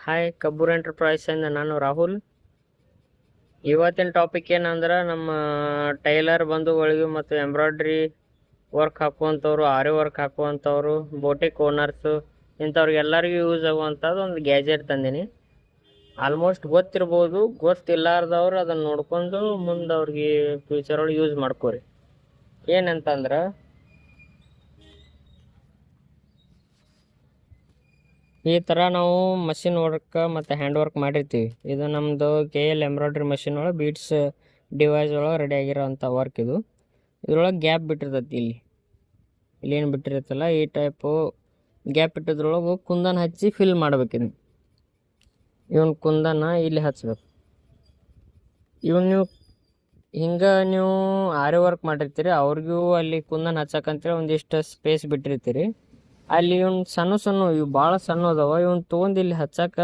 Hi Kabbur enterprise ಇಂದ ನಾನು ರಾಹುಲ್. ಇವತ್ತಿನ ಟಾಪಿಕ್ ಏನಂದ್ರೆ ನಮ್ಮ ಟೈಲರ್ ಬಂಧುಗಳಿಗೂ ಮತ್ತು ಎಂಬ್ರಾಯ್ಡ್ರಿ ವರ್ಕ್ ಹಾಕುವಂಥವ್ರು, ಆರಿ ವರ್ಕ್ ಹಾಕುವಂಥವ್ರು, ಬೋಟಿಕ್ ಓನರ್ಸು ಇಂಥವ್ರಿಗೆಲ್ಲರಿಗೂ ಯೂಸ್ ಆಗುವಂಥದ್ದು ಒಂದು ಗ್ಯಾಜೆಟ್ ತಂದೀನಿ. ಆಲ್ಮೋಸ್ಟ್ ಗೊತ್ತಿರ್ಬೋದು, ಗೊತ್ತಿಲ್ಲಾರ್ದವ್ರು ಅದನ್ನು ನೋಡ್ಕೊಂಡು ಮುಂದೆ ಅವ್ರಿಗೆ ಫ್ಯೂಚರ್ ಒಳಗೆ ಯೂಸ್ ಮಾಡ್ಕೋರಿ. ಏನಂತಂದ್ರೆ ಈ ಥರ ನಾವು ಮಷಿನ್ ವರ್ಕ್ ಮತ್ತು ಹ್ಯಾಂಡ್ ವರ್ಕ್ ಮಾಡಿರ್ತೀವಿ. ಇದು ನಮ್ಮದು KL ಎಂಬ್ರಾಯ್ಡ್ರಿ ಮಷಿನ್ ಒಳಗೆ ಬೀಡ್ಸ್ ಡಿವೈಸ್ ಒಳಗೆ ರೆಡಿ ಆಗಿರೋವಂಥ ವರ್ಕ್. ಇದ್ರೊಳಗೆ ಗ್ಯಾಪ್ ಬಿಟ್ಟಿರ್ತೈತಿ. ಇಲ್ಲೇನು ಬಿಟ್ಟಿರುತ್ತಲ್ಲ ಈ ಟೈಪು ಗ್ಯಾಪ್ ಇಟ್ಟಿದ್ರೊಳಗೆ ಕುಂದನ್ ಹಚ್ಚಿ ಫಿಲ್ ಮಾಡ್ಬೇಕಿದು. ಇವನ್ ಕುಂದನ ಇಲ್ಲಿ ಹಚ್ಬೇಕು. ಇವನ್ ನೀವು ನೀವು ಆರಿ ವರ್ಕ್ ಮಾಡಿರ್ತೀರಿ, ಅವ್ರಿಗೂ ಅಲ್ಲಿ ಕುಂದನ್ ಹಚ್ಚಕ್ಕಂತೇಳಿ ಒಂದಿಷ್ಟು ಸ್ಪೇಸ್ ಬಿಟ್ಟಿರ್ತೀರಿ. ಅಲ್ಲಿ ಇವ್ನು ಸಣ್ಣ ಇವು ಭಾಳ ಸಣ್ಣ ಅದಾವ. ಇವನ್ ತೊಗೊಂಡು ಇಲ್ಲಿ ಹಚ್ಚಕ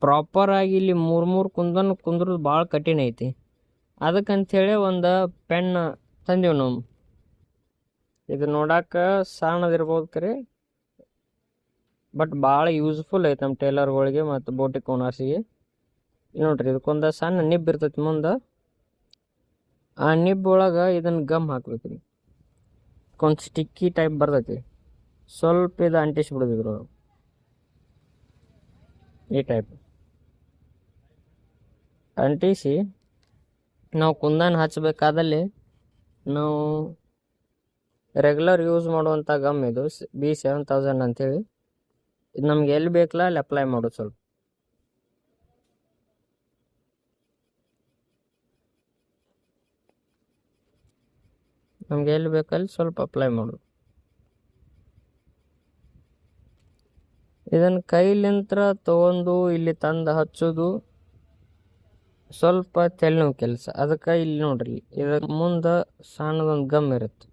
ಪ್ರಾಪರಾಗಿ ಇಲ್ಲಿ ಮೂರು ಕುಂದ್ರದು ಭಾಳ ಕಠಿಣ ಐತಿ. ಅದಕ್ಕಂಥೇಳಿ ಒಂದು ಪೆನ್ ತಂದೀವಿ ನಾವು. ಇದು ನೋಡಕ್ಕೆ ಸಣ್ಣದಿರ್ಬೋದು ಕರೆ, ಬಟ್ ಭಾಳ ಯೂಸ್ಫುಲ್ ಐತೆ ನಮ್ಮ ಟೈಲರ್ಗಳಿಗೆ ಮತ್ತು ಬೋಟಿಕ್ ಓನರ್ಸಿಗೆ. ನೋಡ್ರಿ, ಇದಕ್ಕೊಂದು ಸಣ್ಣ ನಿಬ್ ಇರ್ತೈತಿ ಮುಂದೆ. ಆ ನಿಬ್ ಒಳಗೆ ಇದನ್ನು ಗಮ್ ಹಾಕ್ಬೇಕ್ರಿ. ಒಂದು ಸ್ಟಿಕ್ಕಿ ಟೈಪ್ ಬರ್ತೈತಿ. ಸ್ವಲ್ಪ ಇದು ಅಂಟಿಸ್ಬಿಡೋದಿದ್ರು ಈ ಟೈಪ್ ಅಂಟಿಸಿ ನಾವು ಕುಂದನ್ ಹಚ್ಚಬೇಕಾದಲ್ಲಿ ನಾವು ರೆಗ್ಯುಲರ್ ಯೂಸ್ ಮಾಡುವಂಥ ಗಮ್ ಇದು B7000 ಅಂತೇಳಿ. ಇದು ನಮ್ಗೆ ಎಲ್ಲಿ ಬೇಕಲ್ಲ ಅಲ್ಲಿ ಅಪ್ಲೈ ಮಾಡೋದು. ಸ್ವಲ್ಪ ನಮ್ಗೆ ಎಲ್ಲಿ ಬೇಕಲ್ಲಿ ಸ್ವಲ್ಪ ಅಪ್ಲೈ ಮಾಡೋದು. ಇದನ್ನು ಕೈಲಿಂತ್ರ ತೊಗೊಂಡು ಇಲ್ಲಿ ತಂದು ಹಚ್ಚೋದು ಸ್ವಲ್ಪ ತೆಳ್ಳನ ಕೆಲಸ. ಅದಕ್ಕೆ ಇಲ್ಲಿ ನೋಡ್ರಿ, ಇದಕ್ಕೆ ಮುಂದೆ ಸಣ್ಣದೊಂದು ಗಮ್ ಇರುತ್ತೆ.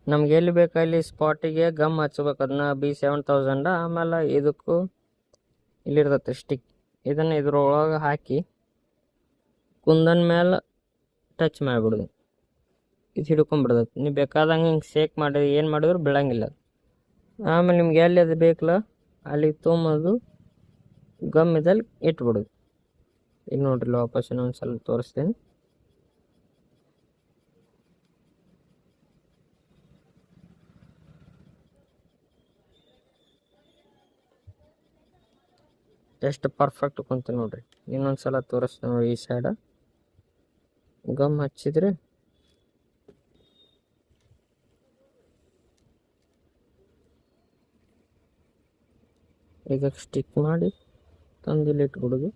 ನಮ್ಗೆ ಎಲ್ಲಿ ಬೇಕಲ್ಲಿ ಸ್ಪಾಟಿಗೆ ಗಮ್ ಹಚ್ಬೇಕು. ಅದನ್ನ B7000. ಆಮೇಲೆ ಇದಕ್ಕೂ ಇಲ್ಲಿರ್ತೈತೆ ಸ್ಟಿಕ್. ಇದನ್ನು ಇದ್ರೊಳಗೆ ಹಾಕಿ ಕುಂದನ್ ಮೇಲೆ ಟಚ್ ಮಾಡಿಬಿಡೋದು. ಇದು ಹಿಡ್ಕೊಂಡ್ಬಿಡ್ತೈತಿ. ನೀವು ಬೇಕಾದಂಗೆ ಹಿಂಗೆ ಶೇಕ್ ಮಾಡಿ ಏನು ಮಾಡಿದ್ರು ಬೀಳಂಗಿಲ್ಲ. ಆಮೇಲೆ ನಿಮ್ಗೆ ಎಲ್ಲಿ ಅದು ಬೇಕಲ್ಲ ಅಲ್ಲಿಗೆ ತೊಗೊಂಬಂದು ಗಮ್ ಇದಲ್ಲಿ ಇಟ್ಬಿಡೋದು. ಈಗ ನೋಡ್ರಿ, ವಾಪಸ್ ಇನ್ನೊಂದು ಸಲ ತೋರಿಸ್ತೀನಿ. ಎಷ್ಟು ಪರ್ಫೆಕ್ಟ್ ಕುಂತ ನೋಡ್ರಿ. ಇನ್ನೊಂದು ಸಲ ತೋರಿಸ್ತೀನಿ ನೋಡಿ. ಈ ಸೈಡ ಗಮ್ ಹಚ್ಚಿದ್ರೆ ಇದಕ್ಕೆ ಸ್ಟಿಕ್ ಮಾಡಿ ತಂದಿಲ್ಲಿ ಇಟ್ಬಿಡೋದು.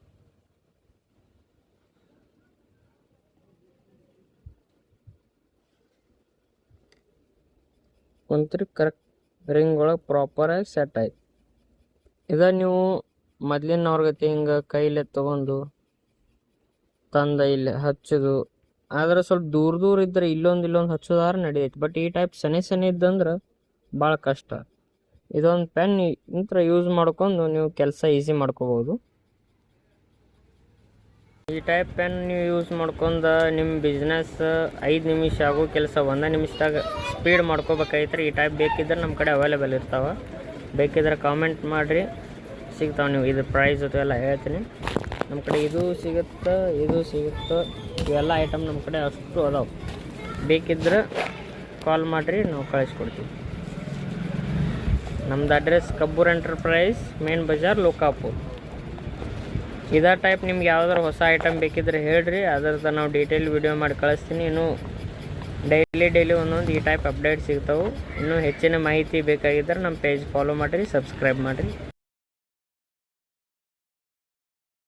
ಕುಂತ್ರಿ ಕರೆಕ್ಟ್ ರಿಂಗ್ ಒಳಗೆ ಪ್ರಾಪರಾಗಿ ಸೆಟ್ ಆಯ್ತು. ನೀವು ಮೊದ್ಲಿನವ್ರಿಗತಿ ಹಿಂಗೆ ಕೈಲೇ ತೊಗೊಂಡು ತಂದ ಇಲ್ಲಿ ಹಚ್ಚೋದು. ಆದ್ರೆ ಸ್ವಲ್ಪ ದೂರ ಇದ್ದರೆ ಇಲ್ಲೊಂದು ಹಚ್ಚೋದಾರ ನಡಿಯೈತಿ. ಬಟ್ ಈ ಟೈಪ್ ಸನಿ ಇದ್ದಂದ್ರೆ ಭಾಳ ಕಷ್ಟ. ಇದೊಂದು ಪೆನ್ ಇಂತ್ರ ಯೂಸ್ ಮಾಡ್ಕೊಂಡು ನೀವು ಕೆಲಸ ಈಸಿ ಮಾಡ್ಕೋಬೋದು. ಈ ಟೈಪ್ ಪೆನ್ ನೀವು ಯೂಸ್ ಮಾಡ್ಕೊಂಡು ನಿಮ್ಮ ಬಿಸ್ನೆಸ್ 5 ನಿಮಿಷ ಆಗೋ ಕೆಲಸ 1 ನಿಮಿಷದಾಗ ಸ್ಪೀಡ್ ಮಾಡ್ಕೋಬೇಕಾಗಿತ್ತು. ಈ ಟೈಪ್ ಬೇಕಿದ್ರೆ ನಮ್ಮ ಕಡೆ ಅವೈಲೇಬಲ್ ಇರ್ತಾವೆ. ಬೇಕಿದ್ರೆ ಕಾಮೆಂಟ್ ಮಾಡಿರಿ, ಸಿಗ್ತಾವೆ. ನೀವು ಇದು ಪ್ರೈಸ್ ಜೊತೆ ಎಲ್ಲ ಹೇಳ್ತೀನಿ. ನಮ್ಮ ಕಡೆ ಇದು ಸಿಗುತ್ತೆ, ಇವೆಲ್ಲ ಐಟಮ್ ನಮ್ಮ ಕಡೆ ಅಷ್ಟು ಅದಾವೆ. ಬೇಕಿದ್ರೆ ಕಾಲ್ ಮಾಡಿರಿ, ನಾವು ಕಳಿಸ್ಕೊಡ್ತೀವಿ. ನಮ್ದು address Kabbur enterprise, main Bazaar, Lokapur. ಇದೇ ಟೈಪ್ ನಿಮ್ಗೆ ಯಾವ್ದಾರು ಹೊಸ ಐಟಮ್ ಬೇಕಿದ್ರೆ ಹೇಳ್ರಿ, ಅದರದ್ದು ನಾವು ಡೀಟೇಲ್ ವಿಡಿಯೋ ಮಾಡಿ ಕಳಿಸ್ತೀನಿ. ಇನ್ನೂ ಡೈಲಿ ಒಂದೊಂದು ಈ ಟೈಪ್ ಅಪ್ಡೇಟ್ ಸಿಗ್ತಾವೆ. ಇನ್ನೂ ಹೆಚ್ಚಿನ ಮಾಹಿತಿ ಬೇಕಾಗಿದ್ದರೆ ನಮ್ಮ ಪೇಜ್ ಫಾಲೋ ಮಾಡಿರಿ, ಸಬ್ಸ್ಕ್ರೈಬ್ ಮಾಡಿರಿ.